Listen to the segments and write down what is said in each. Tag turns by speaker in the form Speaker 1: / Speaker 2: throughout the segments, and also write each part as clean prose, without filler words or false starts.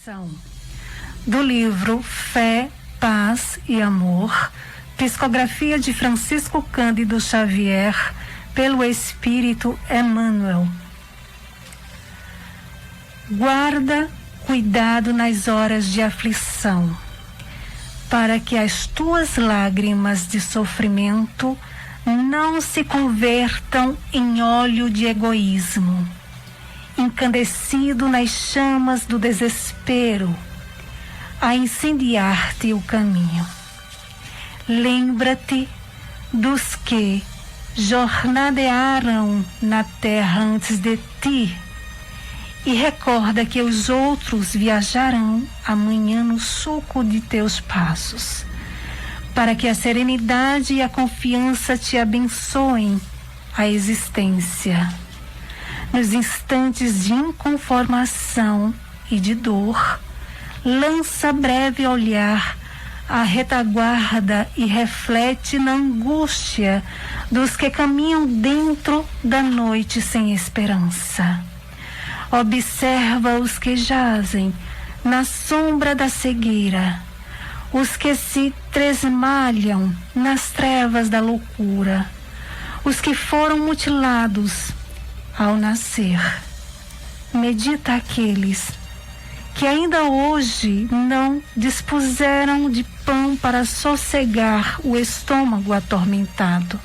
Speaker 1: Reflexão do livro Fé, Paz e Amor, psicografia de Francisco Cândido Xavier, pelo Espírito Emmanuel. Guarda cuidado nas horas de aflição, para que as tuas lágrimas de sofrimento não se convertam em óleo de egoísmo, incandescido nas chamas do desespero, a incendiar-te o caminho. Lembra-te dos que jornadearam na terra antes de ti, e recorda que os outros viajarão amanhã no sulco de teus passos, para que a serenidade e a confiança te abençoem a existência. Nos instantes de inconformação e de dor, lança breve olhar à retaguarda e reflete na angústia dos que caminham dentro da noite sem esperança. Observa os que jazem na sombra da cegueira, os que se tresmalham nas trevas da loucura, os que foram mutilados ao nascer. Medita aqueles que ainda hoje não dispuseram de pão para sossegar o estômago atormentado,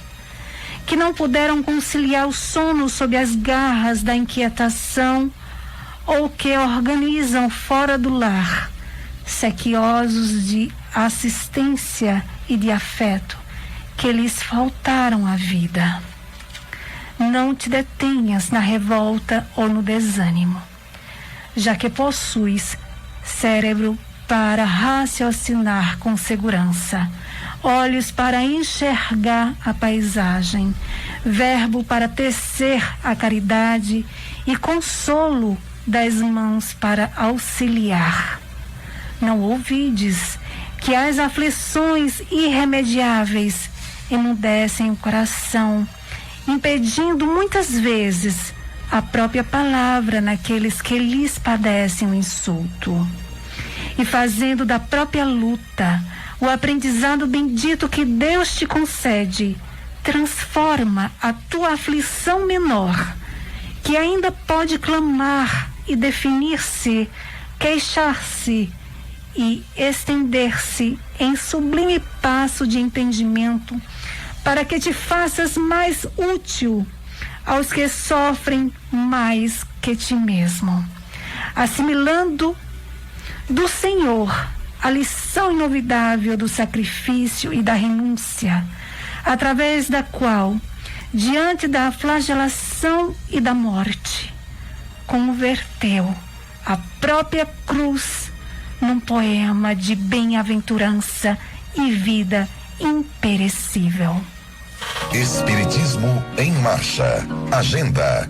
Speaker 1: que não puderam conciliar o sono sob as garras da inquietação, ou que organizam fora do lar, sequiosos de assistência e de afeto, que lhes faltaram à vida. Não te detenhas na revolta ou no desânimo, já que possuis cérebro para raciocinar com segurança, olhos para enxergar a paisagem, verbo para tecer a caridade e consolo das mãos para auxiliar. Não ouvides que as aflições irremediáveis emudecem o coração, impedindo muitas vezes a própria palavra naqueles que lhes padecem o insulto, e fazendo da própria luta o aprendizado bendito que Deus te concede, transforma a tua aflição menor, que ainda pode clamar e definir-se, queixar-se e estender-se em sublime passo de entendimento, para que te faças mais útil aos que sofrem mais que ti mesmo, assimilando do Senhor a lição inovidável do sacrifício e da renúncia, através da qual, diante da flagelação e da morte, converteu a própria cruz num poema de bem-aventurança e vida imperecível.
Speaker 2: Espiritismo em Marcha. Agenda.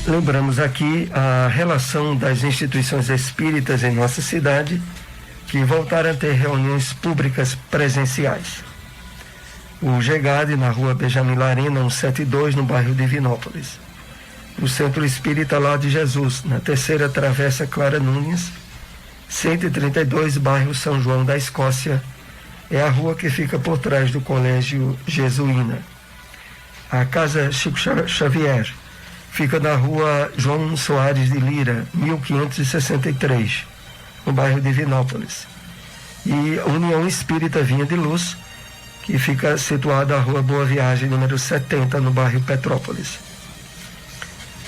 Speaker 3: Lembramos aqui a relação das instituições espíritas em nossa cidade, que voltaram a ter reuniões públicas presenciais. O GEGAD, na rua Benjamin Larena, 172, no bairro Divinópolis. O Centro Espírita Lá de Jesus, na terceira travessa Clara Nunes, 132, bairro São João da Escócia, é a rua que fica por trás do Colégio Jesuína. A Casa Chico Xavier fica na rua João Soares de Lira, 1563, no bairro Divinópolis. E a União Espírita Vinha de Luz, que fica situada na rua Boa Viagem, número 70, no bairro Petrópolis.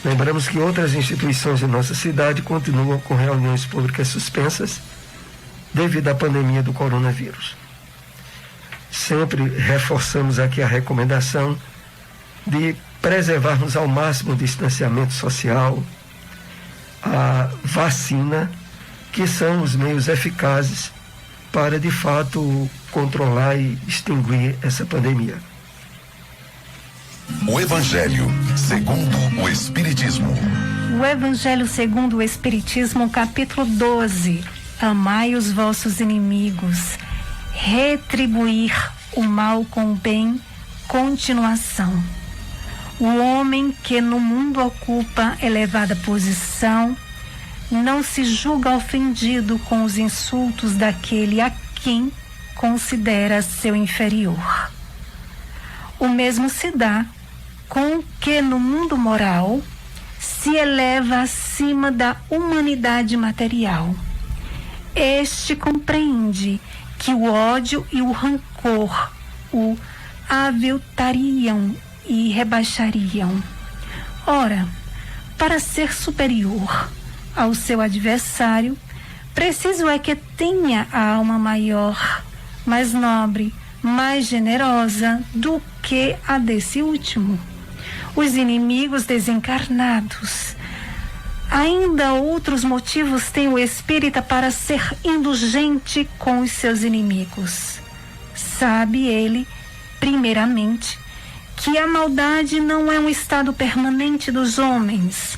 Speaker 3: Lembramos que outras instituições de nossa cidade continuam com reuniões públicas suspensas devido à pandemia do coronavírus. Sempre reforçamos aqui a recomendação de preservarmos ao máximo o distanciamento social, a vacina, que são os meios eficazes para, de fato, controlar e extinguir essa pandemia.
Speaker 2: O Evangelho segundo o Espiritismo.
Speaker 1: O Evangelho segundo o Espiritismo, capítulo 12. Amai os vossos inimigos, retribuir o mal com o bem, continuação. O homem que no mundo ocupa elevada posição não se julga ofendido com os insultos daquele a quem considera seu inferior. O mesmo se dá com o que no mundo moral se eleva acima da humanidade material. Este compreende que o ódio e o rancor o aviltariam e rebaixariam. Ora, para ser superior ao seu adversário, preciso é que tenha a alma maior, mais nobre, mais generosa do que a desse último. Os inimigos desencarnados. Ainda outros motivos tem o espírita para ser indulgente com os seus inimigos. Sabe ele, primeiramente, que a maldade não é um estado permanente dos homens,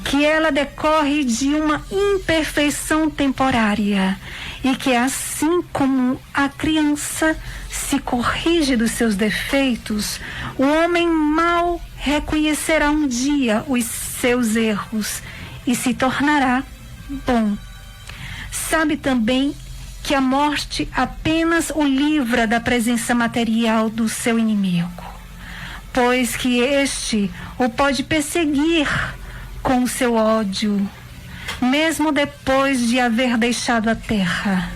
Speaker 1: que ela decorre de uma imperfeição temporária e que assim como a criança se corrige dos seus defeitos, o homem mau reconhecerá um dia os seus erros e se tornará bom. Sabe também que a morte apenas o livra da presença material do seu inimigo, pois que este o pode perseguir com o seu ódio, mesmo depois de haver deixado a terra.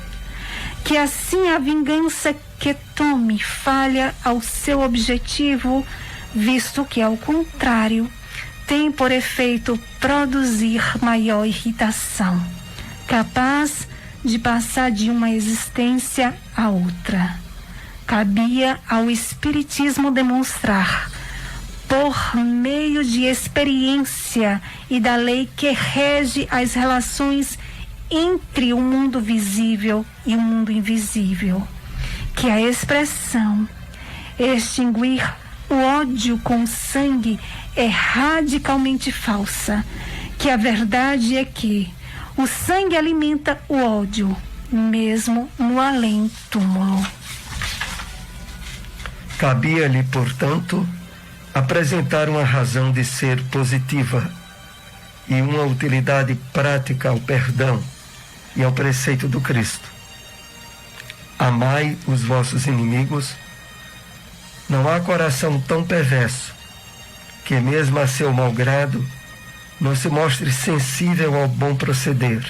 Speaker 1: Que assim a vingança que tome falha ao seu objetivo, visto que, ao contrário, tem por efeito produzir maior irritação, capaz de passar de uma existência a outra. Cabia ao Espiritismo demonstrar, por meio de experiência e da lei que rege as relações entre o mundo visível e o mundo invisível, que a expressão extinguir o ódio com sangue é radicalmente falsa, que a verdade é que o sangue alimenta o ódio, mesmo no além-túmulo.
Speaker 3: Cabia-lhe, portanto, apresentar uma razão de ser positiva e uma utilidade prática ao perdão e ao preceito do Cristo. Amai os vossos inimigos. Não há coração tão perverso que, mesmo a seu malgrado, não se mostre sensível ao bom proceder.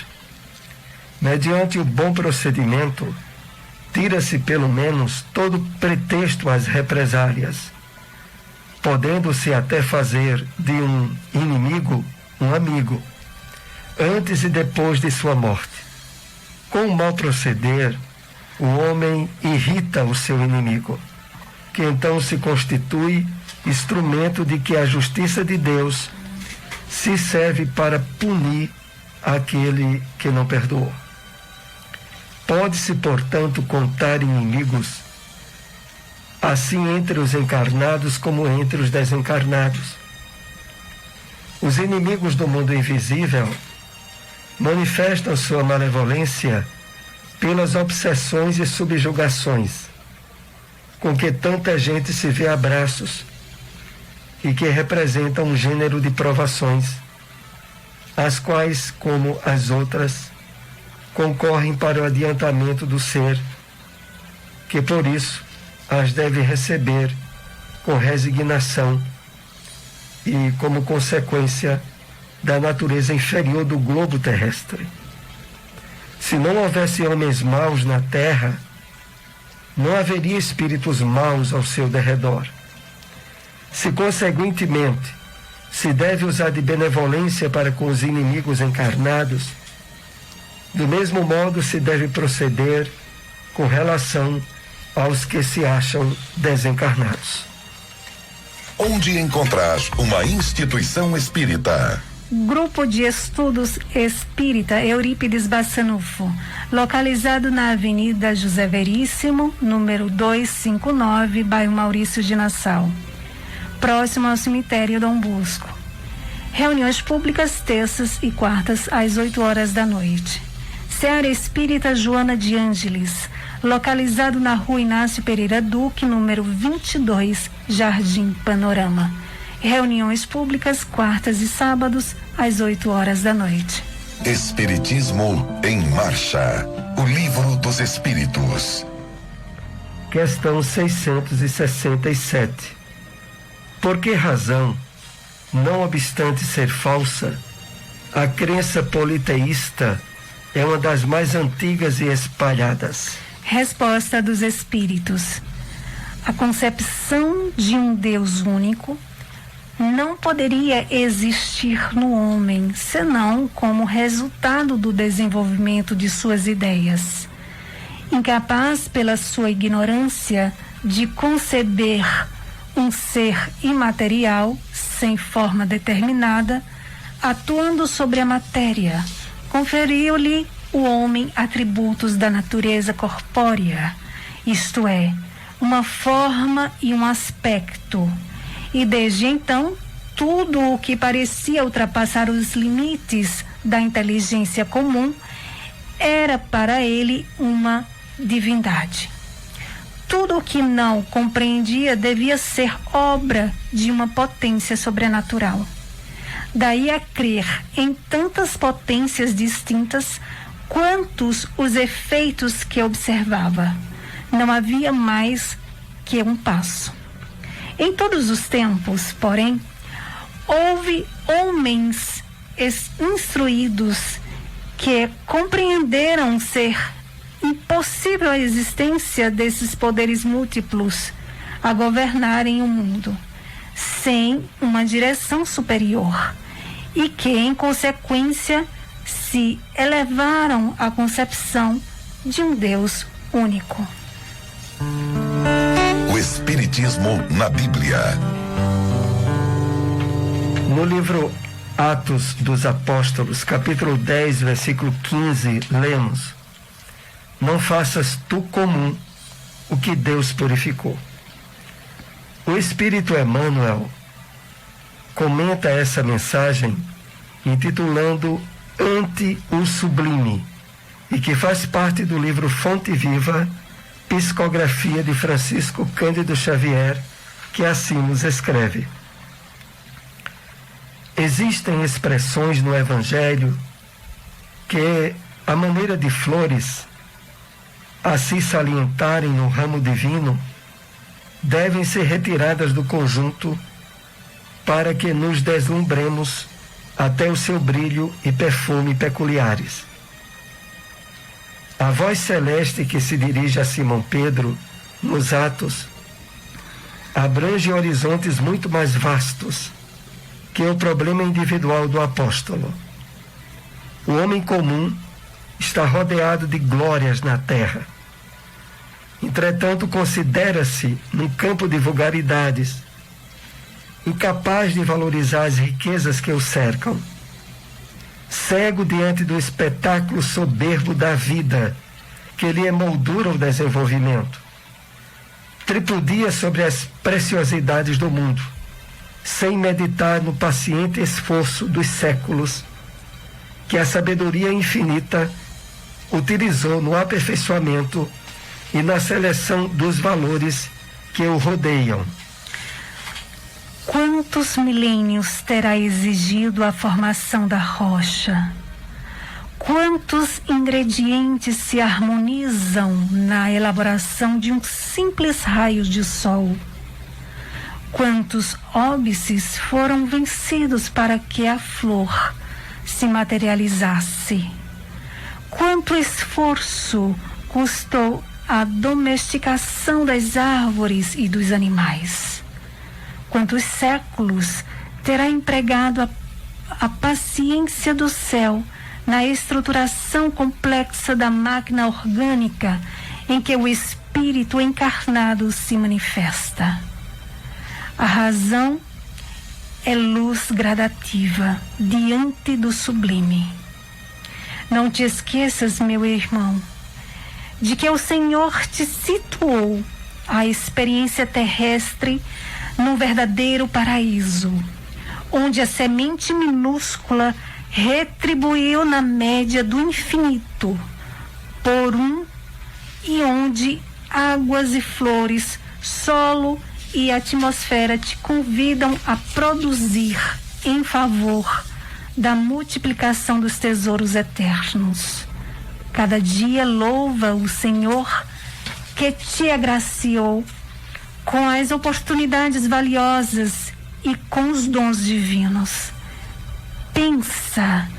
Speaker 3: Mediante o bom procedimento, tira-se pelo menos todo pretexto às represálias, podendo-se até fazer de um inimigo um amigo, antes e depois de sua morte. Com o mau proceder, o homem irrita o seu inimigo, que então se constitui instrumento de que a justiça de Deus se serve para punir aquele que não perdoou. Pode-se, portanto, contar inimigos, assim entre os encarnados como entre os desencarnados. Os inimigos do mundo invisível manifestam sua malevolência pelas obsessões e subjugações com que tanta gente se vê a braços e que representam um gênero de provações, as quais, como as outras, concorrem para o adiantamento do ser, que por isso as deve receber com resignação e como consequência da natureza inferior do globo terrestre. Se não houvesse homens maus na terra, não haveria espíritos maus ao seu derredor. Se, conseguintemente, se deve usar de benevolência para com os inimigos encarnados, do mesmo modo se deve proceder com relação aos que se acham desencarnados.
Speaker 2: Onde encontrar uma instituição espírita?
Speaker 1: Grupo de Estudos Espírita Eurípides Bassanufo, localizado na Avenida José Veríssimo, número 259, bairro Maurício de Nassau, próximo ao cemitério Dom Bosco. Reuniões públicas terças e quartas às 8 horas da noite. Seara Espírita Joana de Ângeles, localizado na Rua Inácio Pereira Duque, número 22, Jardim Panorama. Reuniões públicas quartas e sábados às 8 horas da noite.
Speaker 2: Espiritismo em Marcha. O Livro dos Espíritos.
Speaker 3: Questão 667. Por que razão, não obstante ser falsa, a crença politeísta é uma das mais antigas e espalhadas?
Speaker 1: Resposta dos Espíritos. A concepção de um Deus único não poderia existir no homem, senão como resultado do desenvolvimento de suas ideias. Incapaz pela sua ignorância de conceber um ser imaterial, sem forma determinada, atuando sobre a matéria, conferiu-lhe o homem atributos da natureza corpórea, isto é, uma forma e um aspecto. E desde então, tudo o que parecia ultrapassar os limites da inteligência comum era para ele uma divindade. Tudo o que não compreendia devia ser obra de uma potência sobrenatural. Daí a crer em tantas potências distintas quantos os efeitos que observava. Não havia mais que um passo. Em todos os tempos, porém, houve homens instruídos que compreenderam ser impossível a existência desses poderes múltiplos a governarem o mundo, sem uma direção superior, e que, em consequência, se elevaram à concepção de um Deus único.
Speaker 2: O Espiritismo na Bíblia.
Speaker 3: No livro Atos dos Apóstolos, capítulo 10, versículo 15, lemos: não faças tu comum o que Deus purificou. O Espírito Emmanuel comenta essa mensagem intitulando Ante o Sublime, e que faz parte do livro Fonte Viva, Psicografia de Francisco Cândido Xavier, que assim nos escreve: existem expressões no Evangelho que, à maneira de flores, a se salientarem no ramo divino, devem ser retiradas do conjunto para que nos deslumbremos até o seu brilho e perfume peculiares. A voz celeste que se dirige a Simão Pedro, nos Atos, abrange horizontes muito mais vastos que o problema individual do apóstolo. O homem comum está rodeado de glórias na terra. Entretanto, considera-se num campo de vulgaridades, incapaz de valorizar as riquezas que o cercam, cego diante do espetáculo soberbo da vida que lhe emoldura o desenvolvimento, tripudia sobre as preciosidades do mundo, sem meditar no paciente esforço dos séculos que a sabedoria infinita utilizou no aperfeiçoamento e na seleção dos valores que o rodeiam.
Speaker 1: Quantos milênios terá exigido a formação da rocha? Quantos ingredientes se harmonizam na elaboração de um simples raio de sol? Quantos óbices foram vencidos para que a flor se materializasse? Quanto esforço custou a domesticação das árvores e dos animais? Quantos séculos terá empregado a paciência do céu na estruturação complexa da máquina orgânica em que o espírito encarnado se manifesta? A razão é luz gradativa diante do sublime. Não te esqueças, meu irmão, de que o Senhor te situou a experiência terrestre num verdadeiro paraíso, onde a semente minúscula retribuiu na média do infinito por um, e onde águas e flores, solo e atmosfera te convidam a produzir em favor da multiplicação dos tesouros eternos. Cada dia louva o Senhor que te agraciou com as oportunidades valiosas e com os dons divinos. Pensa,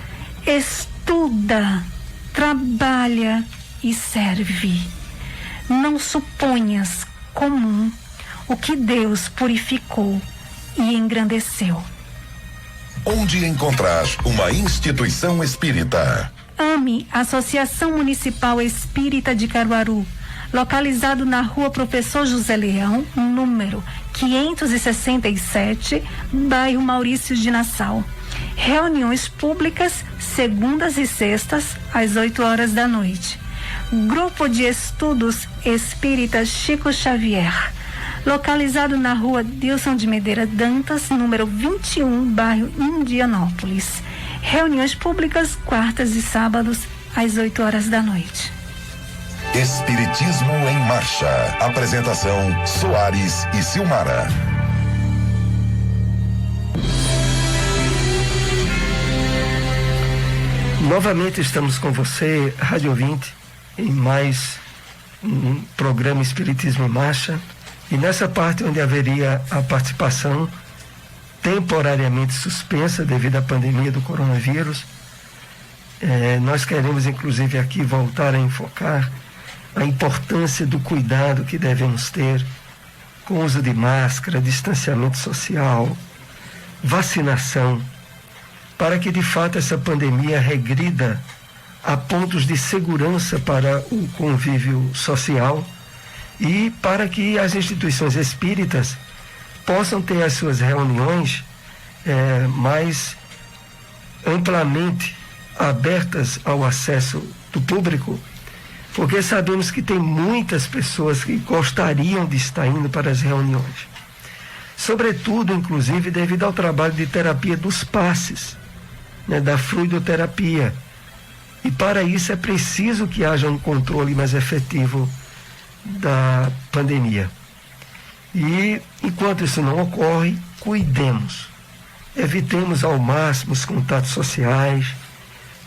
Speaker 1: estuda, trabalha e serve. Não suponhas comum o que Deus purificou e engrandeceu.
Speaker 2: Onde encontrar uma instituição espírita?
Speaker 1: AME, Associação Municipal Espírita de Caruaru, localizado na Rua Professor José Leão, número 567, bairro Maurício de Nassau. Reuniões públicas, segundas e sextas, às 8 horas da noite. Grupo de Estudos Espírita Chico Xavier, localizado na Rua Dilson de Medeira Dantas, número 21, bairro Indianópolis. Reuniões públicas, quartas e sábados, às 8 horas da noite.
Speaker 2: Espiritismo em Marcha. Apresentação: Soares e Silmara.
Speaker 3: Novamente estamos com você, Rádio Ouvinte, em mais um programa Espiritismo em Marcha. E nessa parte onde haveria a participação temporariamente suspensa devido à pandemia do coronavírus, nós queremos inclusive aqui voltar a enfocar a importância do cuidado que devemos ter com o uso de máscara, distanciamento social, vacinação, para que de fato essa pandemia regrida a pontos de segurança para o convívio social e para que as instituições espíritas possam ter as suas reuniões mais amplamente abertas ao acesso do público, porque sabemos que tem muitas pessoas que gostariam de estar indo para as reuniões, sobretudo, inclusive, devido ao trabalho de terapia dos passes, da fluidoterapia, e para isso é preciso que haja um controle mais efetivo da pandemia. E enquanto isso não ocorre, cuidemos, evitemos ao máximo os contatos sociais,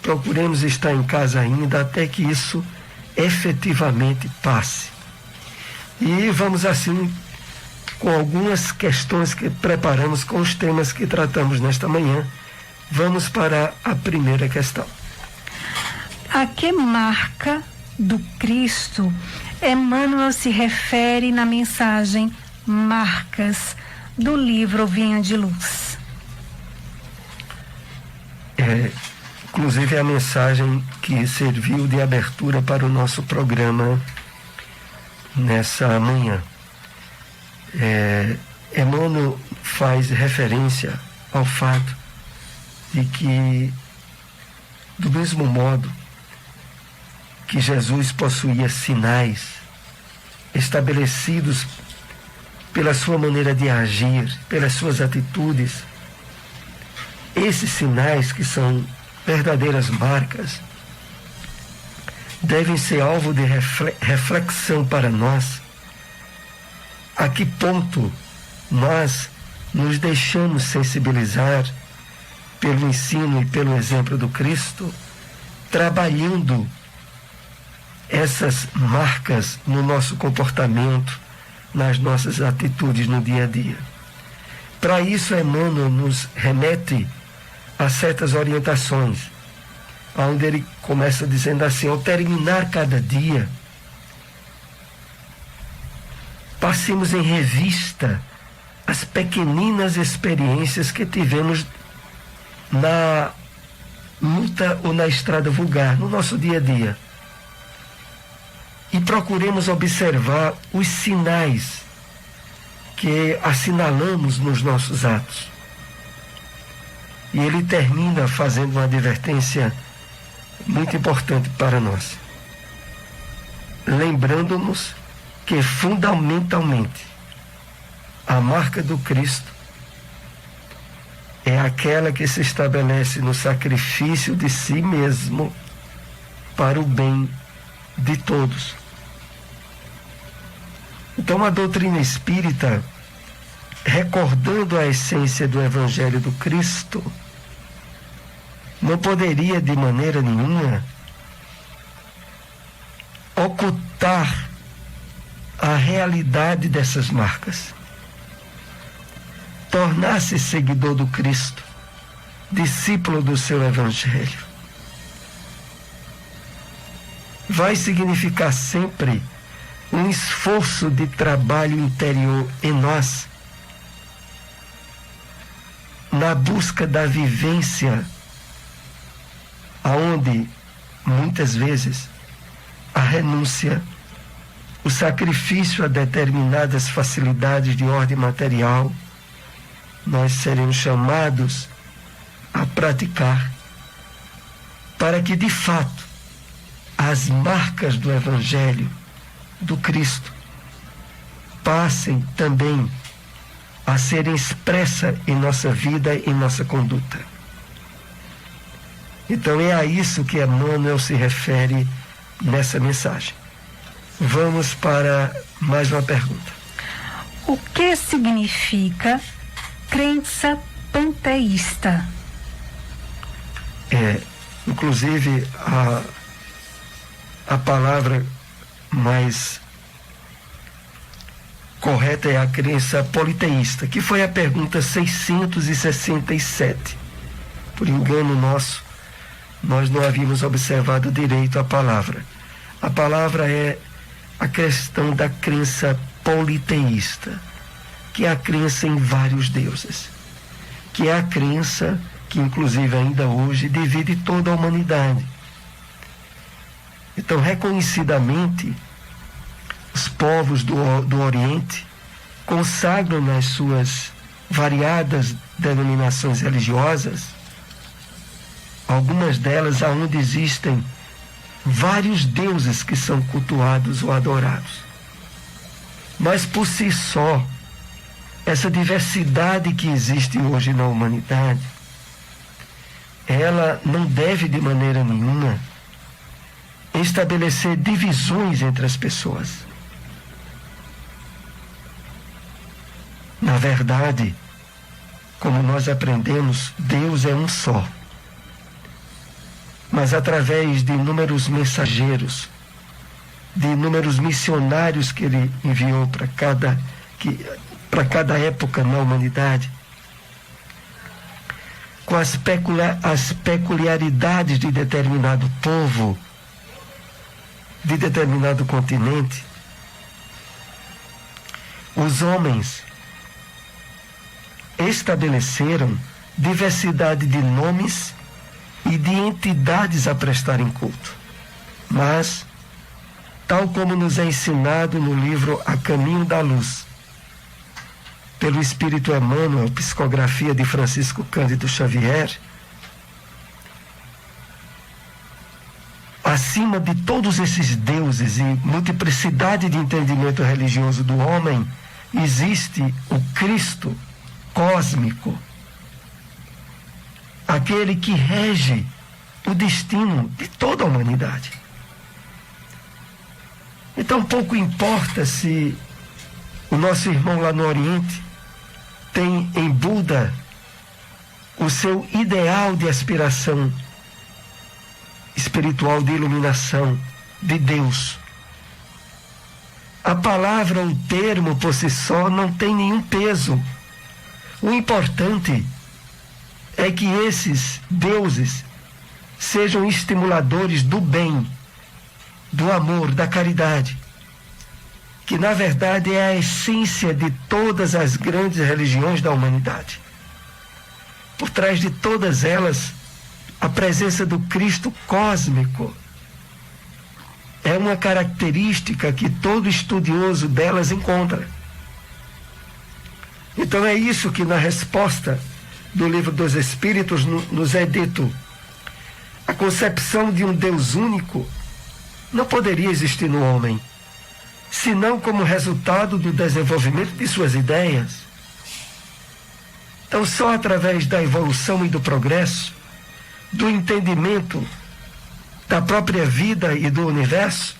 Speaker 3: procuremos estar em casa ainda até que isso efetivamente passe. E vamos assim com algumas questões que preparamos com os temas que tratamos nesta manhã. Vamos para a primeira questão.
Speaker 1: A que marca do Cristo Emmanuel se refere na mensagem Marcas do livro Vinha de Luz?
Speaker 3: Inclusive a mensagem que serviu de abertura para o nosso programa nessa manhã. Emmanuel faz referência ao fato de que, do mesmo modo que Jesus possuía sinais estabelecidos pela sua maneira de agir, pelas suas atitudes, esses sinais, que são verdadeiras marcas, devem ser alvo de reflexão para nós. A que ponto nós nos deixamos sensibilizar pelo ensino e pelo exemplo do Cristo, trabalhando essas marcas no nosso comportamento, nas nossas atitudes no dia a dia. Para isso, Emmanuel nos remete a certas orientações, onde ele começa dizendo assim: ao terminar cada dia, passemos em revista as pequeninas experiências que tivemos na luta ou na estrada vulgar, no nosso dia a dia. E procuremos observar os sinais que assinalamos nos nossos atos. E ele termina fazendo uma advertência muito importante para nós, lembrando-nos que fundamentalmente a marca do Cristo é aquela que se estabelece no sacrifício de si mesmo para o bem de todos. Então, a doutrina espírita, recordando a essência do Evangelho do Cristo, não poderia de maneira nenhuma ocultar a realidade dessas marcas. Tornar-se seguidor do Cristo, discípulo do seu Evangelho, vai significar sempre um esforço de trabalho interior em nós, na busca da vivência, aonde muitas vezes a renúncia, o sacrifício a determinadas facilidades de ordem material, nós seremos chamados a praticar, para que de fato as marcas do Evangelho, do Cristo, passem também a serem expressas em nossa vida e em nossa conduta. Então é a isso que Emmanuel se refere nessa mensagem. Vamos para mais uma pergunta.
Speaker 1: O que significa crença panteísta?
Speaker 3: Inclusive a palavra mais correta é a crença politeísta, que foi a pergunta 667. Por engano nosso, nós não havíamos observado direito a palavra. A palavra é a questão da crença politeísta, que é a crença em vários deuses, que é a crença que inclusive ainda hoje divide toda a humanidade. Então, reconhecidamente, os povos do Oriente consagram nas suas variadas denominações religiosas, algumas delas aonde existem vários deuses que são cultuados ou adorados. Mas por si só, essa diversidade que existe hoje na humanidade, ela não deve de maneira nenhuma estabelecer divisões entre as pessoas. Na verdade, como nós aprendemos, Deus é um só. Mas através de inúmeros mensageiros, de inúmeros missionários que ele enviou para cada época na humanidade, com as peculiaridades de determinado povo, de determinado continente, os homens estabeleceram diversidade de nomes e de entidades a prestarem culto. Mas, tal como nos é ensinado no livro A Caminho da Luz, pelo Espírito Emmanuel, psicografia de Francisco Cândido Xavier, acima de todos esses deuses e multiplicidade de entendimento religioso do homem, existe o Cristo cósmico, aquele que rege o destino de toda a humanidade. Então pouco importa se o nosso irmão lá no Oriente tem em Buda o seu ideal de aspiração espiritual, de iluminação, de Deus. A palavra, o termo por si só não tem nenhum peso. O importante é que esses deuses sejam estimuladores do bem, do amor, da caridade, que na verdade é a essência de todas as grandes religiões da humanidade. Por trás de todas elas, a presença do Cristo cósmico é uma característica que todo estudioso delas encontra. Então é isso que na resposta do Livro dos Espíritos nos é dito. A concepção de um Deus único não poderia existir no homem, senão como resultado do desenvolvimento de suas ideias. Então só através da evolução e do progresso, do entendimento da própria vida e do universo,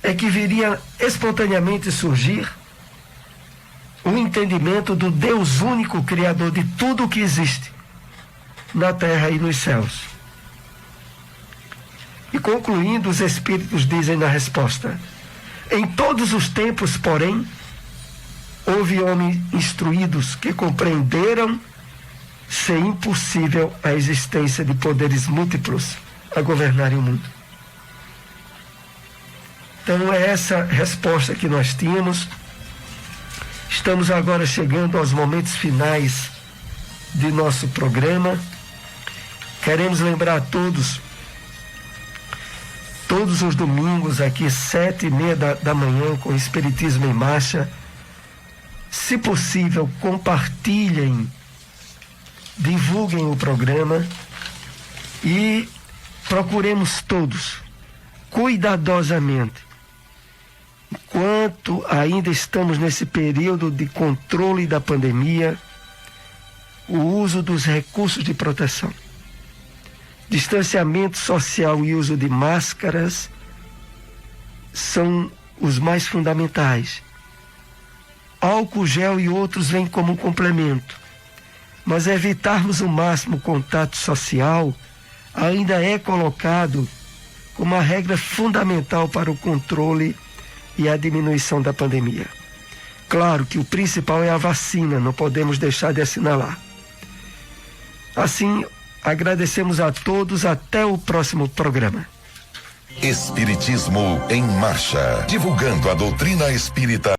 Speaker 3: é que viria espontaneamente surgir o entendimento do Deus único, Criador de tudo o que existe na terra e nos céus. E concluindo, os Espíritos dizem na resposta: em todos os tempos, porém, houve homens instruídos que compreenderam ser impossível a existência de poderes múltiplos a governarem o mundo. Então é essa resposta que nós tínhamos. Estamos agora chegando aos momentos finais de nosso programa. Queremos lembrar a todos os domingos aqui, 7h30 da manhã, com o Espiritismo em Marcha. Se possível, compartilhem, divulguem o programa e procuremos todos, cuidadosamente, enquanto ainda estamos nesse período de controle da pandemia, o uso dos recursos de proteção. Distanciamento social e uso de máscaras são os mais fundamentais. Álcool gel e outros vêm como um complemento, mas evitarmos o máximo contato social ainda é colocado como uma regra fundamental para o controle e a diminuição da pandemia. Claro que o principal é a vacina, não podemos deixar de assinalar. Assim, agradecemos a todos, até o próximo programa.
Speaker 2: Espiritismo em Marcha, divulgando a doutrina espírita.